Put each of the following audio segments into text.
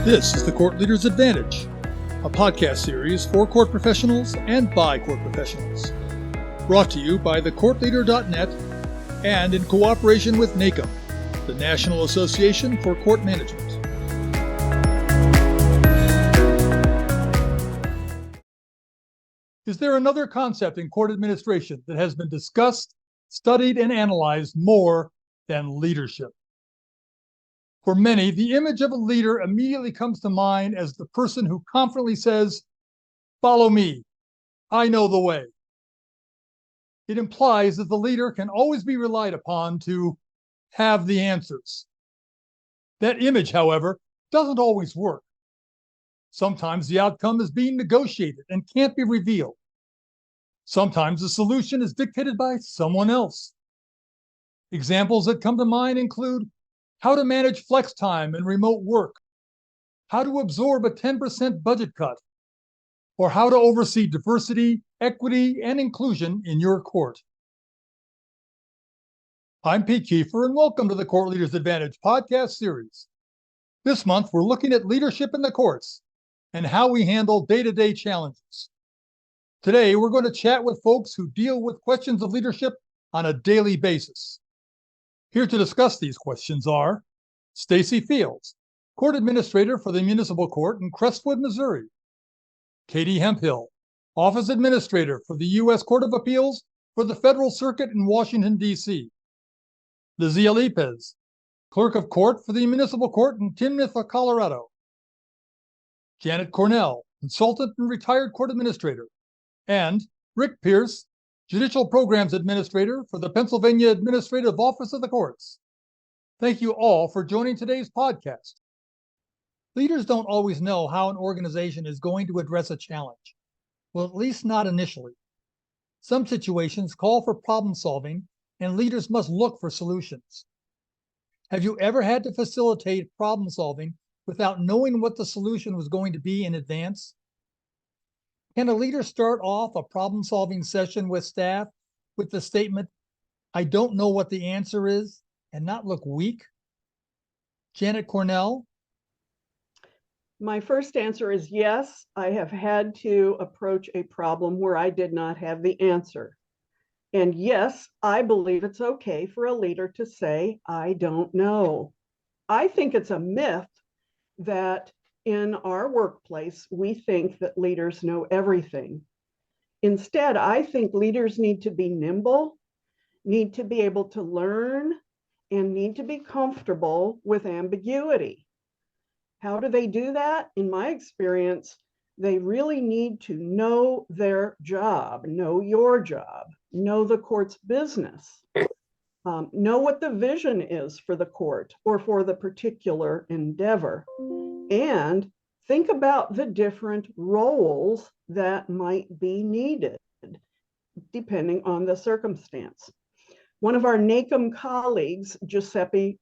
This is the Court Leader's Advantage, a podcast series for court professionals and by court professionals. Brought to you by thecourtleader.net and in cooperation with NACOM, the National Association for Court Management. Is there another concept in court administration that has been discussed, studied, and analyzed more than leadership? For many, the image of a leader immediately comes to mind as the person who confidently says, "Follow me, I know the way." It implies that the leader can always be relied upon to have the answers. That image, however, doesn't always work. Sometimes the outcome is being negotiated and can't be revealed. Sometimes the solution is dictated by someone else. Examples that come to mind include how to manage flex time and remote work, how to absorb a 10% budget cut, or how to oversee diversity, equity, and inclusion in your court. I'm Pete Kiefer, and welcome to the Court Leader's Advantage podcast series. This month, we're looking at leadership in the courts and how we handle day-to-day challenges. Today, we're going to chat with folks who deal with questions of leadership on a daily basis. Here to discuss these questions are Stacey Fields, Court Administrator for the Municipal Court in Crestwood, Missouri; Katie Hempill, Office Administrator for the U.S. Court of Appeals for the Federal Circuit in Washington, D.C.; Lizzie Alipaz, Clerk of Court for the Municipal Court in Timnath, Colorado; Janet Cornell, Consultant and Retired Court Administrator; and Rick Pierce, Judicial Programs Administrator for the Pennsylvania Administrative Office of the Courts. Thank you all for joining today's podcast. Leaders don't always know how an organization is going to address a challenge. Well, at least not initially. Some situations call for problem solving, and leaders must look for solutions. Have you ever had to facilitate problem solving without knowing what the solution was going to be in advance? Can a leader start off a problem-solving session with staff with the statement, "I don't know what the answer is," and not look weak? Janet Cornell? My first answer is yes, I have had to approach a problem where I did not have the answer. And yes, I believe it's okay for a leader to say, "I don't know." I think it's a myth that in our workplace, we think that leaders know everything. Instead, I think leaders need to be nimble, need to be able to learn, and need to be comfortable with ambiguity. How do they do that? In my experience, they really need to know their job, know your job, know the court's business, know what the vision is for the court or for the particular endeavor, and think about the different roles that might be needed depending on the circumstance. One of our NACOM colleagues, Joe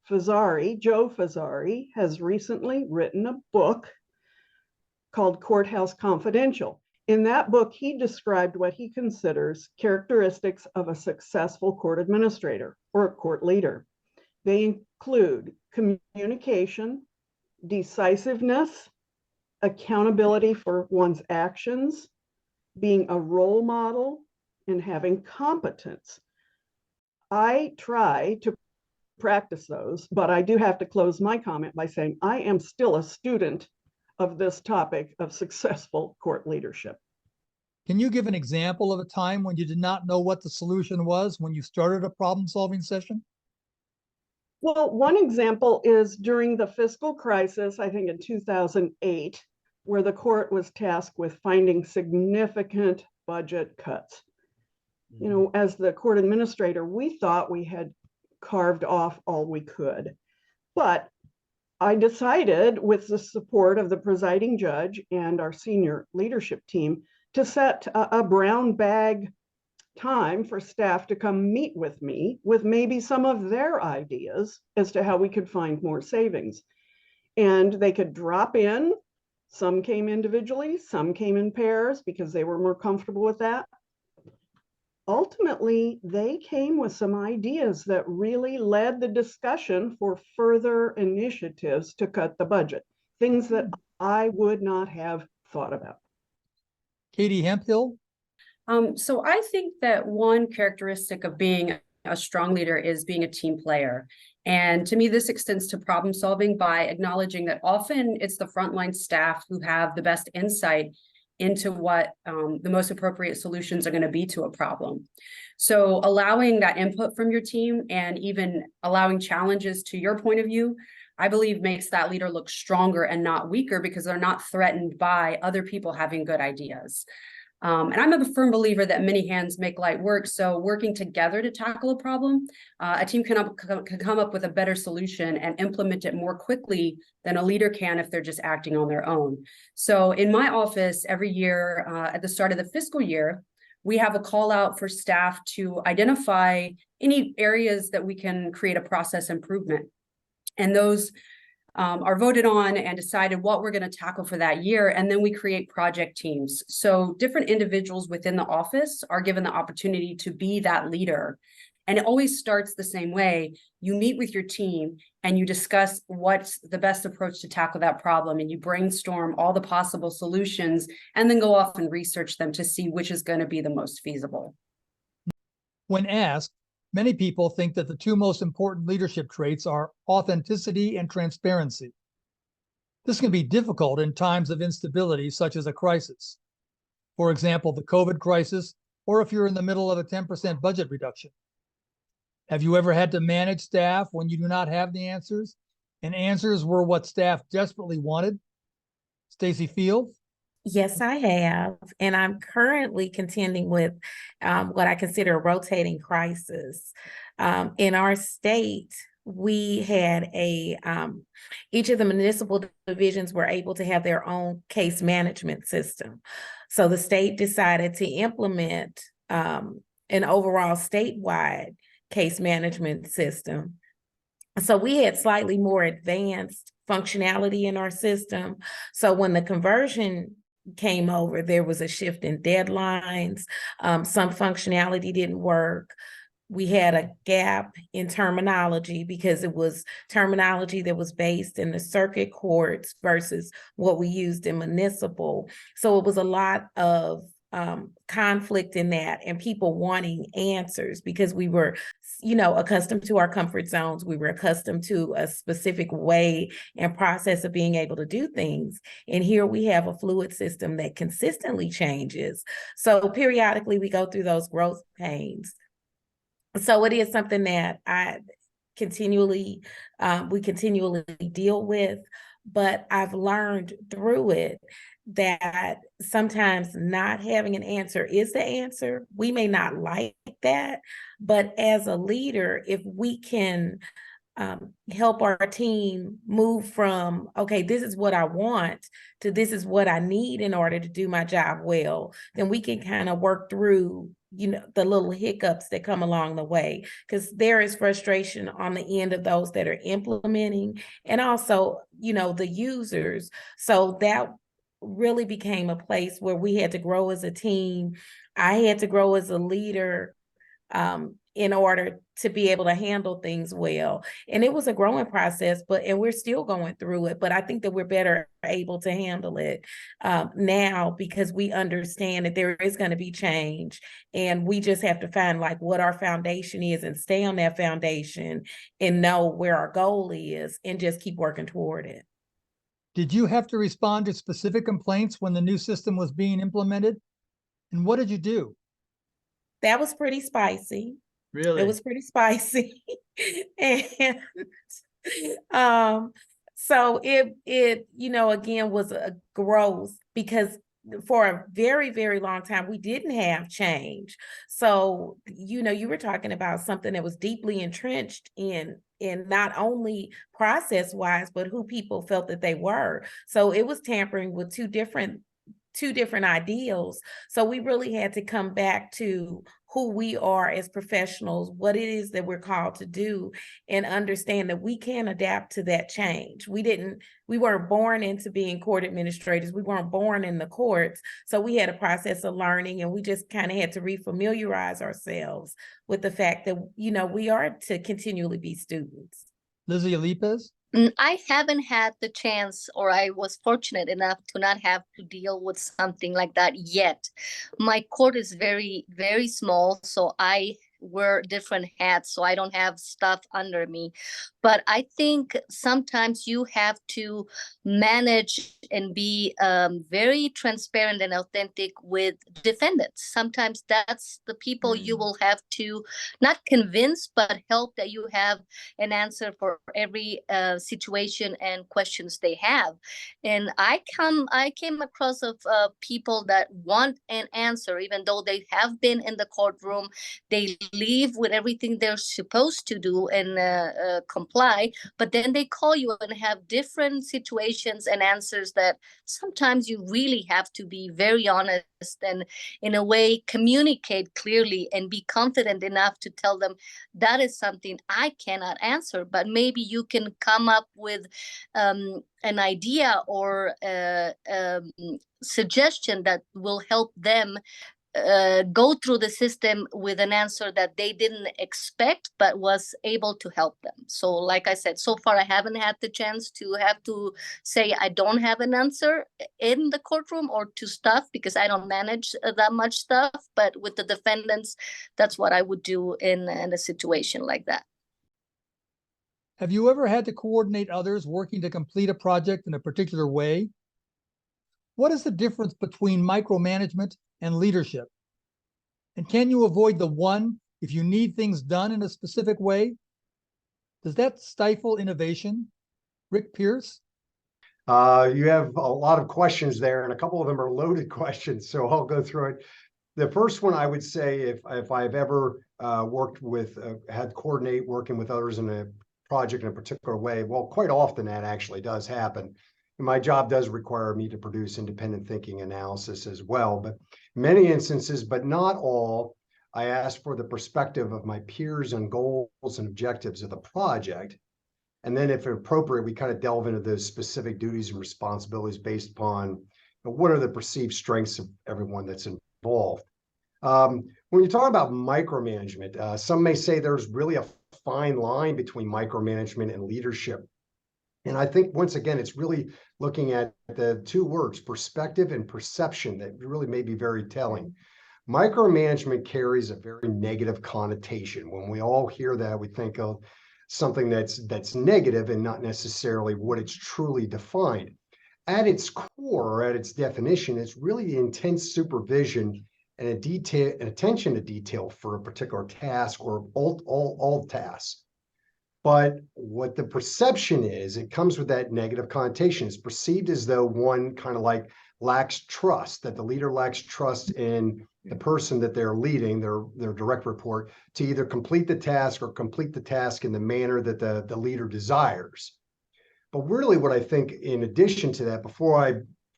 Fazzari, has recently written a book called Courthouse Confidential. In that book, he described what he considers characteristics of a successful court administrator or a court leader. They include communication, decisiveness, accountability for one's actions, being a role model, and having competence. I try to practice those, but I do have to close my comment by saying I am still a student of this topic of successful court leadership. Can you give an example of a time when you did not know what the solution was when you started a problem-solving session? Well, one example is during the fiscal crisis, I think in 2008, where the court was tasked with finding significant budget cuts. You know, as the court administrator, we thought we had carved off all we could. But I decided, with the support of the presiding judge and our senior leadership team, to set a brown bag time for staff to come meet with me with maybe some of their ideas as to how we could find more savings. And they could drop in. Some came individually, some came in pairs because they were more comfortable with that. Ultimately, they came with some ideas that really led the discussion for further initiatives to cut the budget. things that I would not have thought about. Katie Hempill. So I think that one characteristic of being a strong leader is being a team player. And to me, this extends to problem solving by acknowledging that often it's the frontline staff who have the best insight into what the most appropriate solutions are going to be to a problem. So allowing that input from your team and even allowing challenges to your point of view, I believe makes that leader look stronger and not weaker because they're not threatened by other people having good ideas. And I'm a firm believer that many hands make light work. So working together to tackle a problem, a team can come up with a better solution and implement it more quickly than a leader can if they're just acting on their own. So in my office, every year at the start of the fiscal year, we have a call out for staff to identify any areas that we can create a process improvement. And those are voted on and decided what we're going to tackle for that year. And then we create project teams. So different individuals within the office are given the opportunity to be that leader. And it always starts the same way. You meet with your team and you discuss what's the best approach to tackle that problem. And you brainstorm all the possible solutions and then go off and research them to see which is going to be the most feasible. When asked, many people think that the two most important leadership traits are authenticity and transparency. This can be difficult in times of instability, such as a crisis. For example, the COVID crisis, or if you're in the middle of a 10% budget reduction. Have you ever had to manage staff when you do not have the answers, and answers were what staff desperately wanted? Stacey Field? Yes, I have. And I'm currently contending with what I consider a rotating crisis. In our state, we had each of the municipal divisions were able to have their own case management system. So the state decided to implement an overall statewide case management system. So we had slightly more advanced functionality in our system. So when the conversion came over, there was a shift in deadlines. Some functionality didn't work. We had a gap in terminology because it was terminology that was based in the circuit courts versus what we used in municipal. So it was a lot of conflict in that and people wanting answers because we were, accustomed to our comfort zones. We were accustomed to a specific way and process of being able to do things. And here we have a fluid system that consistently changes. So periodically we go through those growth pains. So it is something that we continually deal with, but I've learned through it that sometimes not having an answer is the answer. We may not like that, but as a leader, if we can help our team move from, okay, this is what I want to this is what I need in order to do my job well, then we can kind of work through the little hiccups that come along the way, because there is frustration on the end of those that are implementing and also, the users. So that really became a place where we had to grow as a team. I had to grow as a leader in order to be able to handle things well. And it was a growing process, and we're still going through it, but I think that we're better able to handle it now because we understand that there is going to be change and we just have to find what our foundation is and stay on that foundation and know where our goal is and just keep working toward it. Did you have to respond to specific complaints when the new system was being implemented? And what did you do? That was pretty spicy. Really? It was pretty spicy. And so it again was a growth because for a very, very long time, we didn't have change. So, you were talking about something that was deeply entrenched in not only process-wise, but who people felt that they were. So it was tampering with two different ideals. So we really had to come back to who we are as professionals, what it is that we're called to do, and understand that we can adapt to that change. We weren't born into being court administrators. We weren't born in the courts. So we had a process of learning, and we just kind of had to refamiliarize ourselves with the fact that, we are to continually be students. Lizzie, Alipaz? I haven't had the chance, or I was fortunate enough to not have to deal with something like that yet. My court is very, very small, so I wear different hats, so I don't have stuff under me. But I think sometimes you have to manage and be very transparent and authentic with defendants. Sometimes that's the people you will have to not convince, but help that you have an answer for every situation and questions they have. And I came across of people that want an answer, even though they have been in the courtroom, they leave with everything they're supposed to do and comply, but then they call you and have different situations and answers that sometimes you really have to be very honest and in a way communicate clearly and be confident enough to tell them that is something I cannot answer, but maybe you can come up with an idea or suggestion that will help them go through the system with an answer that they didn't expect, but was able to help them. So like I said, so far I haven't had the chance to have to say I don't have an answer in the courtroom or to stuff, because I don't manage that much stuff. But with the defendants, that's what I would do in a situation like that. Have you ever had to coordinate others working to complete a project in a particular way? What is the difference between micromanagement and leadership? And can you avoid the one if you need things done in a specific way? Does that stifle innovation? Rick Pierce? You have a lot of questions there, and a couple of them are loaded questions, so I'll go through it. The first one, I would say, if I've ever worked with, had coordinate working with others in a project in a particular way, well, quite often that actually does happen. My job does require me to produce independent thinking analysis as well, but many instances, but not all, I ask for the perspective of my peers on goals and objectives of the project. And then if appropriate, we kind of delve into those specific duties and responsibilities based upon what are the perceived strengths of everyone that's involved. When you talk about micromanagement, some may say there's really a fine line between micromanagement and leadership. And I think, once again, it's really looking at the two words, perspective and perception, that really may be very telling. Micromanagement carries a very negative connotation. When we all hear that, we think of something that's negative and not necessarily what it's truly defined. At its core, at its definition, it's really the intense supervision and attention to detail for a particular task or all tasks. But what the perception is, it comes with that negative connotation. It's perceived as though one kind of like lacks trust, that the leader lacks trust in the person that they're leading, their direct report, to either complete the task or complete the task in the manner that the leader desires. But really what I think, in addition to that, before I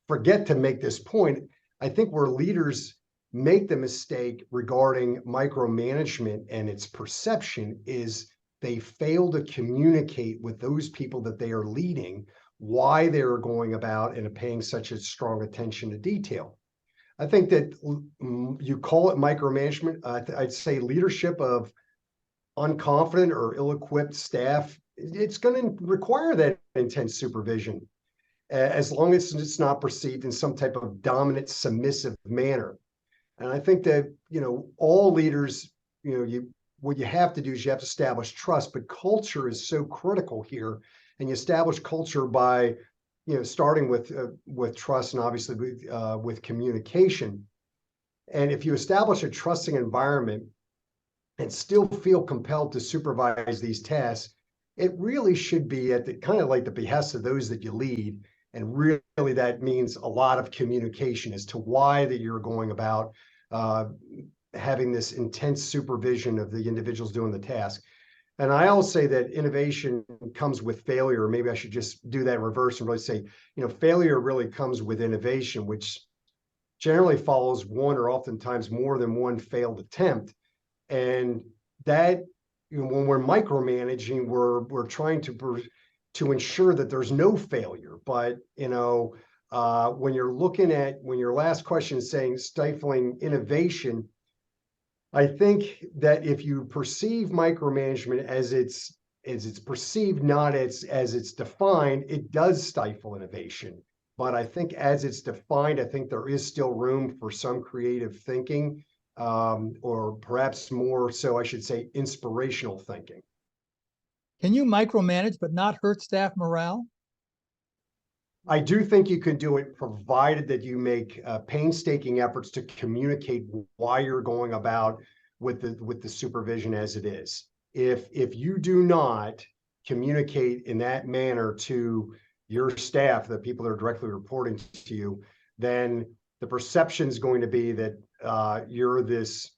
forget to make this point, I think where leaders make the mistake regarding micromanagement and its perception is they fail to communicate with those people that they are leading why they're going about and paying such a strong attention to detail. I think that you call it micromanagement. I'd say leadership of unconfident or ill-equipped staff, it's going to require that intense supervision, as long as it's not perceived in some type of dominant, submissive manner. And I think that, all leaders, what you have to do is you have to establish trust, but culture is so critical here. And you establish culture by, starting with trust, and obviously with communication. And if you establish a trusting environment and still feel compelled to supervise these tasks, it really should be at the kind of like the behest of those that you lead. And really that means a lot of communication as to why that you're going about having this intense supervision of the individuals doing the task. And I always say that innovation comes with failure. Maybe I should just do that in reverse and really say, failure really comes with innovation, which generally follows one or oftentimes more than one failed attempt. And that, when we're micromanaging, we're trying to ensure that there's no failure. But, when you're looking at, when your last question is saying stifling innovation, I think that if you perceive micromanagement as it's perceived, not as it's defined, it does stifle innovation. But I think as it's defined, I think there is still room for some creative thinking, or perhaps more so, I should say, inspirational thinking. Can you micromanage but not hurt staff morale? I do think you can do it, provided that you make painstaking efforts to communicate why you're going about with the supervision as it is. If you do not communicate in that manner to your staff, the people that are directly reporting to you, then the perception is going to be that you're this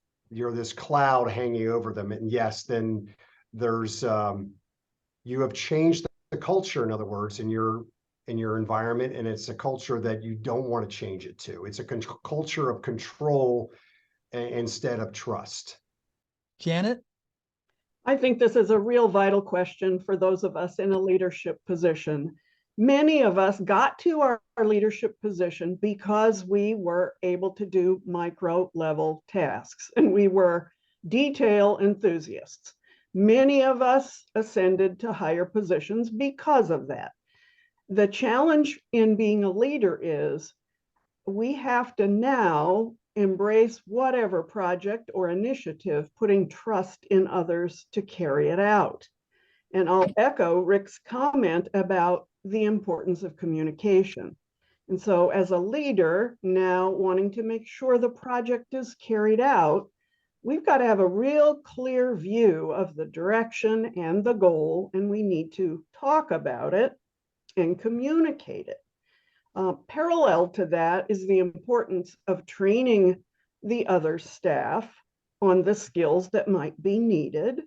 cloud hanging over them. And yes, then there's you have changed the culture, in other words, in your environment, and it's a culture that you don't want to change it to. It's a culture of control instead of trust. Janet? I think this is a real vital question for those of us in a leadership position. Many of us got to our leadership position because we were able to do micro level tasks and we were detail enthusiasts. Many of us ascended to higher positions because of that. The challenge in being a leader is we have to now embrace whatever project or initiative, putting trust in others to carry it out. And I'll echo Rick's comment about the importance of communication. And so as a leader now wanting to make sure the project is carried out, we've got to have a real clear view of the direction and the goal, and we need to talk about it and communicate it. Parallel to that is the importance of training the other staff on the skills that might be needed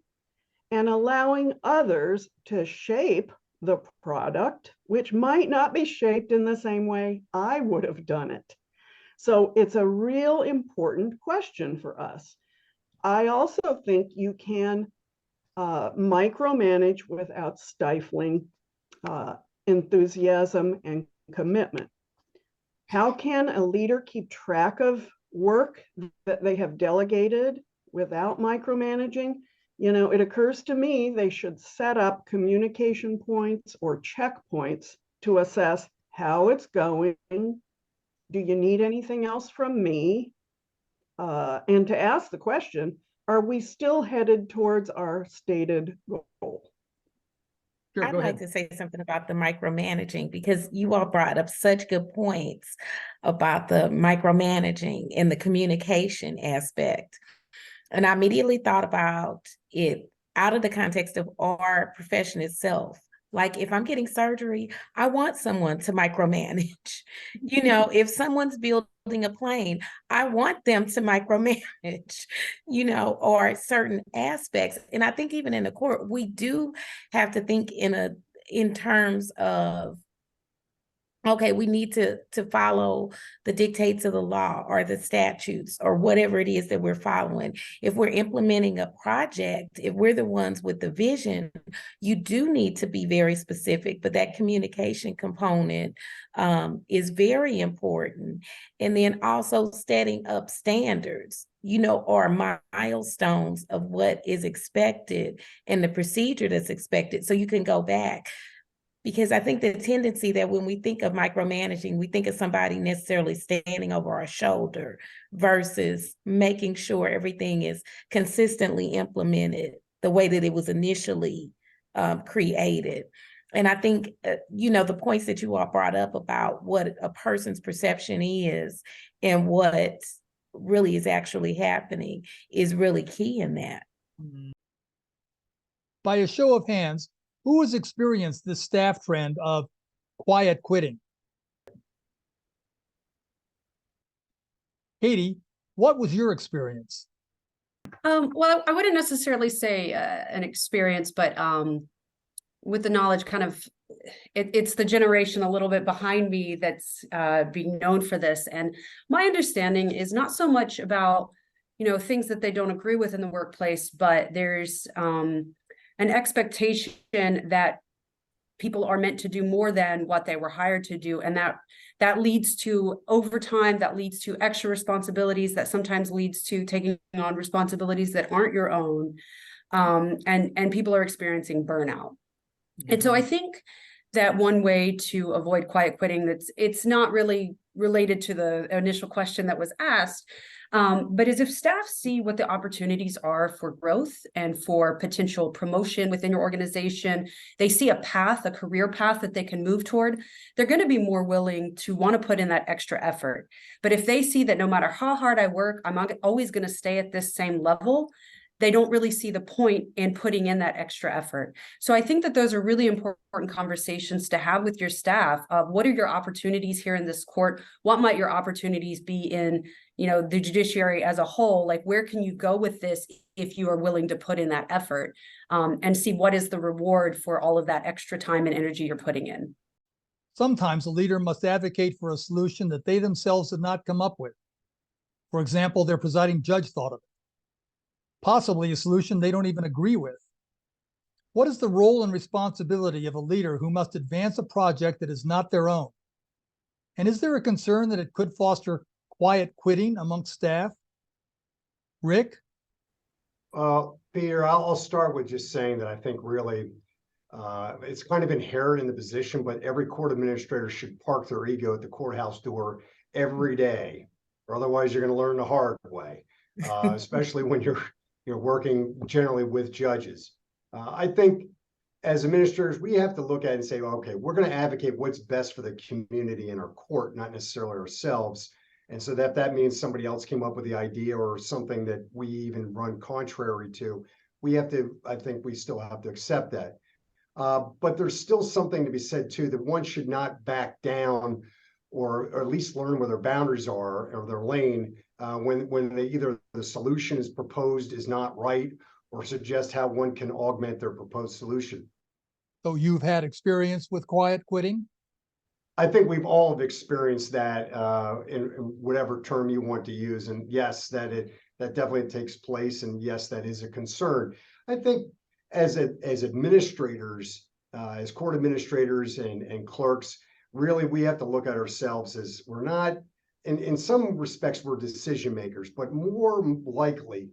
and allowing others to shape the product, which might not be shaped in the same way I would have done it. So it's a real important question for us. I also think you can micromanage without stifling enthusiasm and commitment. How can a leader keep track of work that they have delegated without micromanaging? You know, it occurs to me they should set up communication points or checkpoints to assess how it's going. Do you need anything else from me? And to ask the question, are we still headed towards our stated goal? Sure, I'd go like ahead. to say something about the micromanaging because you all brought up such good points about the micromanaging and the communication aspect. And I immediately thought about it out of the context of our profession itself. Like if I'm getting surgery, I want someone to micromanage. You know, if someone's building a plane, I want them to micromanage, you know, or certain aspects. And I think even in the court, we do have to think in terms of, okay, we need to follow the dictates of the law or the statutes or whatever it is that we're following. If we're implementing a project, if we're the ones with the vision, you do need to be very specific, but that communication component is very important. And then also setting up standards, you know, or milestones of what is expected and the procedure that's expected. So you can go back. Because I think the tendency that when we think of micromanaging, we think of somebody necessarily standing over our shoulder versus making sure everything is consistently implemented the way that it was initially created. And I think, you know, the points that you all brought up about what a person's perception is and what really is actually happening is really key in that. By a show of hands, who has experienced this staff trend of quiet quitting? Katie, what was your experience? Well, I wouldn't necessarily say an experience, but with the knowledge kind of, it's the generation a little bit behind me that's being known for this. And my understanding is not so much about, you know, things that they don't agree with in the workplace, but there's an expectation that people are meant to do more than what they were hired to do. And that leads to overtime, that leads to extra responsibilities, that sometimes leads to taking on responsibilities that aren't your own. and people are experiencing burnout. And so I think that one way to avoid quiet quitting, it's not really related to the initial question that was asked, but is if staff see what the opportunities are for growth and for potential promotion within your organization, they see a path, a career path that they can move toward, they're going to be more willing to want to put in that extra effort. But if they see that no matter how hard I work, I'm always going to stay at this same level, they don't really see the point in putting in that extra effort. So I think that those are really important conversations to have with your staff. What are your opportunities here in this court? What might your opportunities be in, the judiciary as a whole? Like, where can you go with this if you are willing to put in that effort, and see what is the reward for all of that extra time and energy you're putting in? Sometimes a leader must advocate for a solution that they themselves did not come up with. For example, their presiding judge thought of it. Possibly a solution they don't even agree with. What is the role and responsibility of a leader who must advance a project that is not their own? And is there a concern that it could foster quiet quitting amongst staff? Rick? Peter, I'll start with just saying that I think really it's kind of inherent in the position, but every court administrator should park their ego at the courthouse door every day, or otherwise you're going to learn the hard way, especially when you're working generally with judges. I think as administrators, we have to look at it and say, okay, we're going to advocate what's best for the community in our court, not necessarily ourselves. And so that means somebody else came up with the idea or something that we even run contrary to. I think we still have to accept that. But there's still something to be said too, that one should not back down or at least learn where their boundaries are or their lane when either the solution is proposed is not right or suggest how one can augment their proposed solution. So you've had experience with quiet quitting? I think we've all experienced that in whatever term you want to use. And yes, that definitely takes place. And yes, that is a concern. I think as administrators, as court administrators and clerks, really, we have to look at ourselves as we're not, in some respects, we're decision makers, but more likely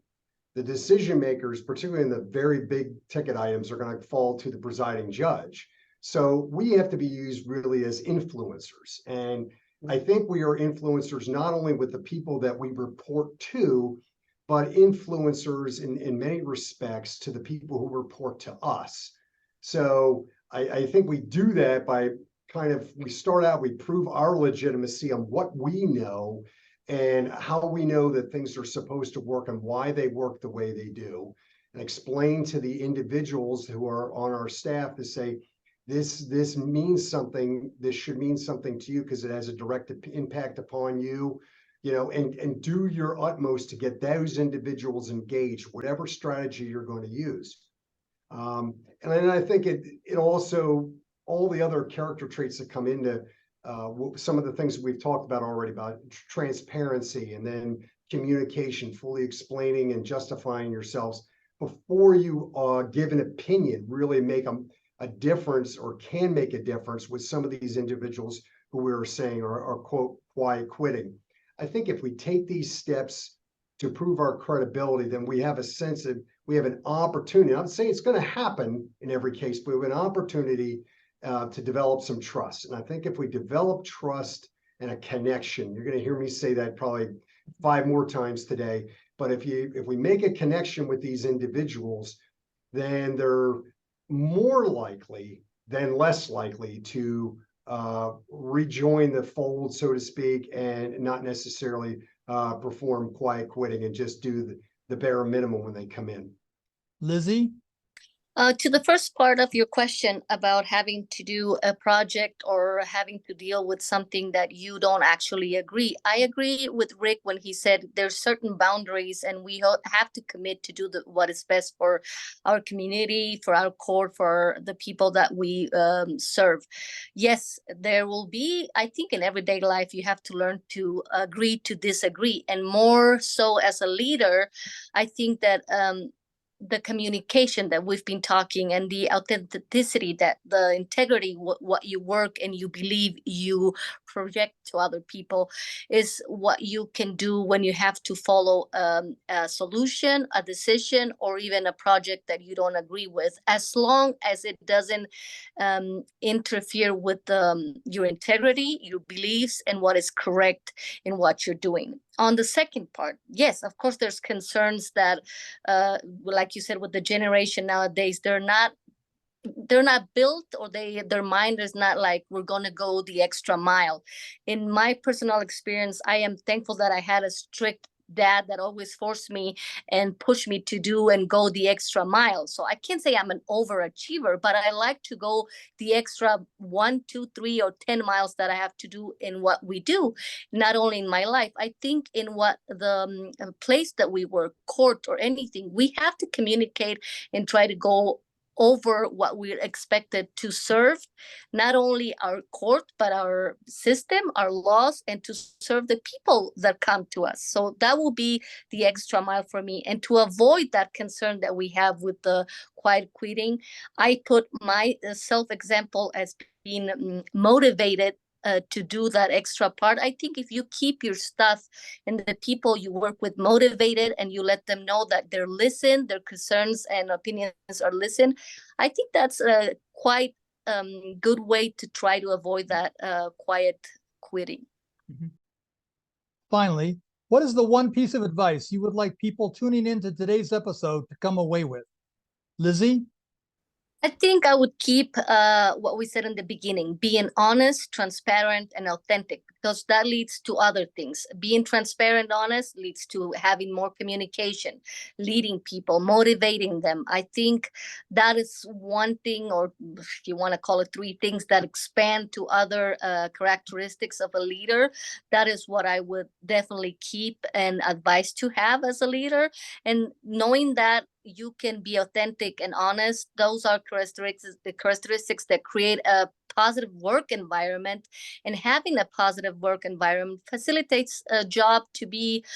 the decision makers, particularly in the very big ticket items, are going to fall to the presiding judge. So we have to be used really as influencers. And I think we are influencers not only with the people that we report to, but influencers in many respects to the people who report to us. So I think we do that by we start out, we prove our legitimacy on what we know and how we know that things are supposed to work and why they work the way they do, and explain to the individuals who are on our staff to say, this means something, this should mean something to you because it has a direct impact upon you, and do your utmost to get those individuals engaged, whatever strategy you're going to use. And then I think it also, all the other character traits that come into some of the things that we've talked about already, about transparency and then communication, fully explaining and justifying yourselves before you give an opinion, really make a difference or can make a difference with some of these individuals who we were saying are quote, quiet quitting. I think if we take these steps to prove our credibility, then we have a sense that we have an opportunity. I'm not saying it's going to happen in every case, but we have an opportunity to develop some trust. And I think if we develop trust and a connection, you're going to hear me say that probably 5 more times today. But if we make a connection with these individuals, then they're more likely than less likely to rejoin the fold, so to speak, and not necessarily perform quiet quitting and just do the bare minimum when they come in. Lizzie? To the first part of your question about having to do a project or having to deal with something that you don't actually agree, I agree with Rick when he said there's certain boundaries and we have to commit to do what is best for our community, for our court, for the people that we serve. Yes, there will be, I think in everyday life, you have to learn to agree to disagree. And more so as a leader, I think that the communication that we've been talking, and the authenticity, that the integrity, what you work and you believe you project to other people, is what you can do when you have to follow a solution, a decision, or even a project that you don't agree with, as long as it doesn't interfere with your integrity, your beliefs, and what is correct in what you're doing. On the second part, yes, of course, there's concerns that, like you said, with the generation nowadays, they're not built, or their mind is not like, we're going to go the extra mile. In my personal experience, I am thankful that I had a strict dad that always forced me and pushed me to do and go the extra mile. So I can't say I'm an overachiever, but I like to go the extra 1, 2, 3, or 10 miles that I have to do in what we do, not only in my life. I think in what the place that we work, court or anything, we have to communicate and try to go over what we're expected to serve, not only our court, but our system, our laws, and to serve the people that come to us. So that will be the extra mile for me. And to avoid that concern that we have with the quiet quitting, I put my self-example as being motivated to do that extra part. I think if you keep your stuff and the people you work with motivated, and you let them know that they're listened, their concerns and opinions are listened, I think that's a quite good way to try to avoid that quiet quitting. Finally, what is the one piece of advice you would like people tuning into today's episode to come away with? Lizzie? I think I would keep what we said in the beginning, being honest, transparent, and authentic, because that leads to other things. Being transparent, honest leads to having more communication, leading people, motivating them. I think that is one thing, or if you want to call it 3 things, that expand to other characteristics of a leader. That is what I would definitely keep and advise to have as a leader. And knowing that you can be authentic and honest, those are the characteristics that create a positive work environment. And having a positive work environment facilitates a job to be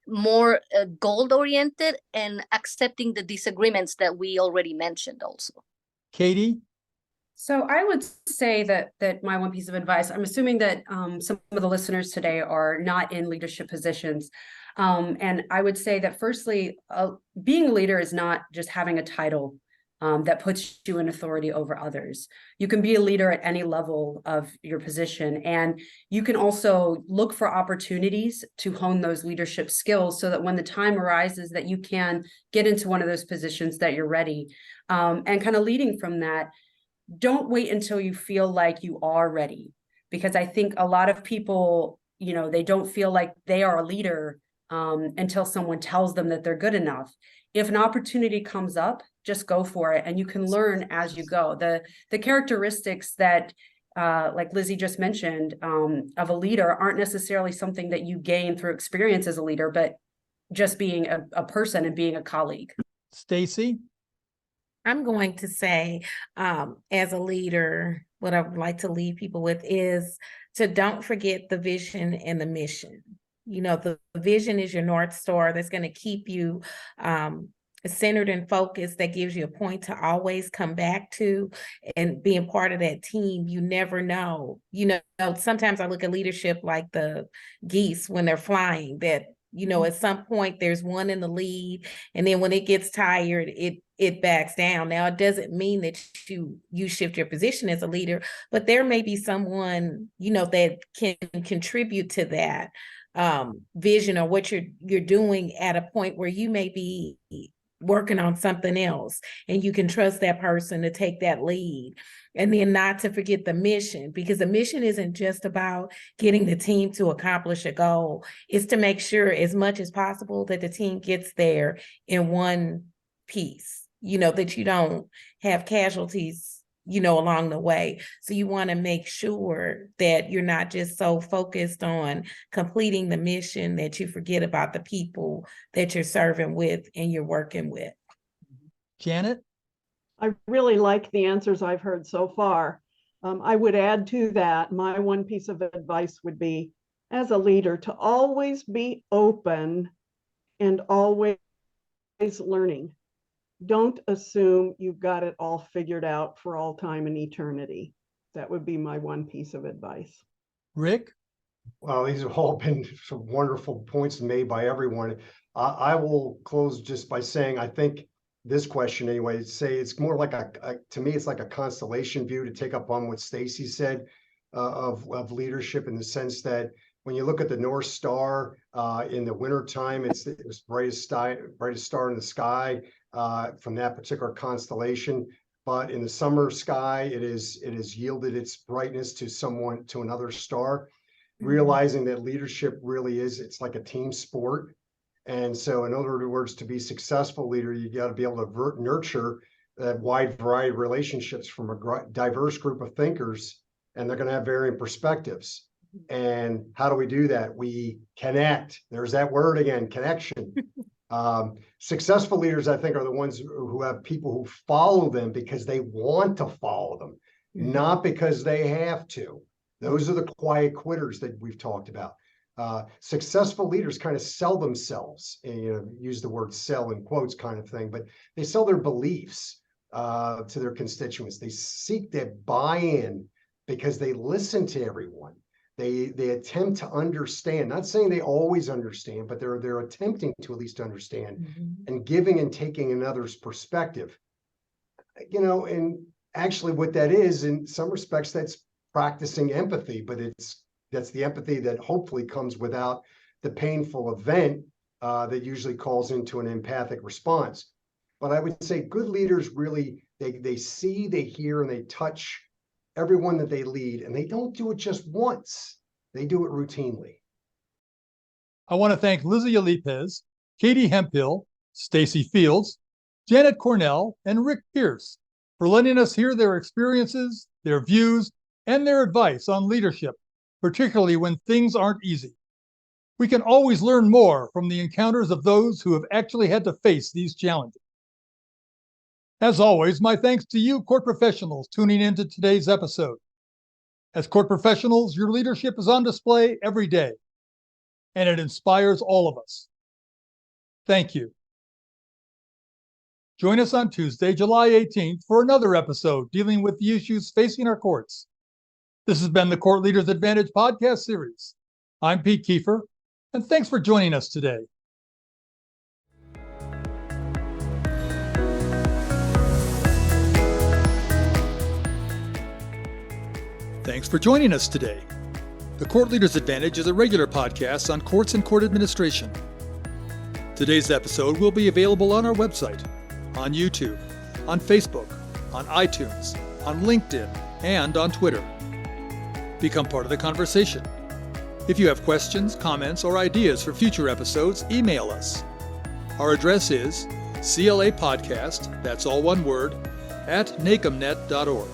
more goal-oriented and accepting the disagreements that we already mentioned also. Katie? So I would say that my one piece of advice, I'm assuming that some of the listeners today are not in leadership positions. And I would say that firstly, being a leader is not just having a title that puts you in authority over others. You can be a leader at any level of your position, and you can also look for opportunities to hone those leadership skills so that when the time arises that you can get into one of those positions, that you're ready. And kind of leading from that, don't wait until you feel like you are ready, because I think a lot of people, they don't feel like they are a leader until someone tells them that they're good enough. If an opportunity comes up, just go for it, and you can learn as you go. The characteristics that, like Lizzie just mentioned, of a leader aren't necessarily something that you gain through experience as a leader, but just being a person and being a colleague. Stacey? I'm going to say, as a leader, what I would like to leave people with is to don't forget the vision and the mission. The vision is your North Star that's going to keep you centered and focused, that gives you a point to always come back to, and being part of that team. You never know. Sometimes I look at leadership like the geese when they're flying, that, at some point there's one in the lead, and then when it gets tired, it backs down. Now, it doesn't mean that you shift your position as a leader, but there may be someone, that can contribute to that vision, or what you're doing at a point where you may be working on something else, and you can trust that person to take that lead. And then not to forget the mission, because the mission isn't just about getting the team to accomplish a goal. It's to make sure as much as possible that the team gets there in one piece, that you don't have casualties, along the way. So you want to make sure that you're not just so focused on completing the mission that you forget about the people that you're serving with and you're working with. Janet? I really like the answers I've heard so far. I would add to that, my one piece of advice would be, as a leader, to always be open and always learning. Don't assume you've got it all figured out for all time and eternity. That would be my one piece of advice. Rick? Well, these have all been some wonderful points made by everyone. I will close just by saying, I think this question anyway, say it's more like to me, it's like a constellation view, to take up on what Stacey said of leadership, in the sense that when you look at the North Star in the wintertime, it's the brightest star in the sky from that particular constellation. But in the summer sky, it is yielded its brightness to another star. Realizing that leadership really it's like a team sport. And so in other words, to be a successful leader, you got to be able to nurture that wide variety of relationships from a diverse group of thinkers, and they're going to have varying perspectives. And how do we do that? We connect. There's that word again, connection. Successful leaders, I think, are the ones who have people who follow them because they want to follow them, not because they have to. Those are the quiet quitters that we've talked about. Successful leaders kind of sell themselves, and, use the word sell in quotes kind of thing, but they sell their beliefs to their constituents. They seek that buy-in because they listen to everyone. They attempt to understand, not saying they always understand, but they're attempting to at least understand, and giving and taking another's perspective. And actually what that is, in some respects, that's practicing empathy, but that's the empathy that hopefully comes without the painful event that usually calls into an empathic response. But I would say good leaders really, they see, they hear, and they touch everyone that they lead, and they don't do it just once. They do it routinely. I want to thank Lizzie Alipaz, Katie Hempill, Stacey Fields, Janet Cornell, and Rick Pierce for letting us hear their experiences, their views, and their advice on leadership, particularly when things aren't easy. We can always learn more from the encounters of those who have actually had to face these challenges. As always, my thanks to you, court professionals, tuning into today's episode. As court professionals, your leadership is on display every day, and it inspires all of us. Thank you. Join us on Tuesday, July 18th, for another episode dealing with the issues facing our courts. This has been the Court Leaders Advantage podcast series. I'm Pete Kiefer, and thanks for joining us today. Thanks for joining us today. The Court Leaders Advantage is a regular podcast on courts and court administration. Today's episode will be available on our website, on YouTube, on Facebook, on iTunes, on LinkedIn, and on Twitter. Become part of the conversation. If you have questions, comments, or ideas for future episodes, email us. Our address is CLApodcast, that's all one word, @nacomnet.org.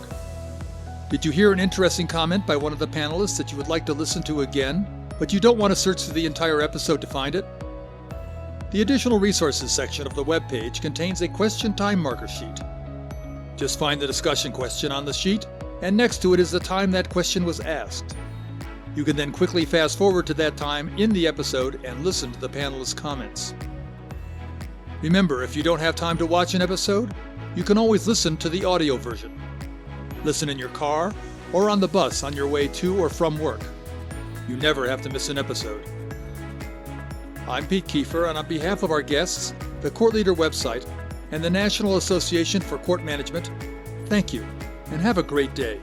Did you hear an interesting comment by one of the panelists that you would like to listen to again, but you don't want to search through the entire episode to find it? The additional resources section of the webpage contains a question time marker sheet. Just find the discussion question on the sheet, and next to it is the time that question was asked. You can then quickly fast forward to that time in the episode and listen to the panelists' comments. Remember, if you don't have time to watch an episode, you can always listen to the audio version. Listen in your car or on the bus on your way to or from work. You never have to miss an episode. I'm Pete Kiefer, and on behalf of our guests, the Court Leader website, and the National Association for Court Management, thank you, and have a great day.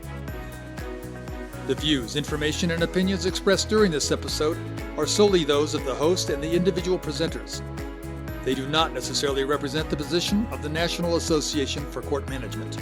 The views, information, and opinions expressed during this episode are solely those of the host and the individual presenters. They do not necessarily represent the position of the National Association for Court Management.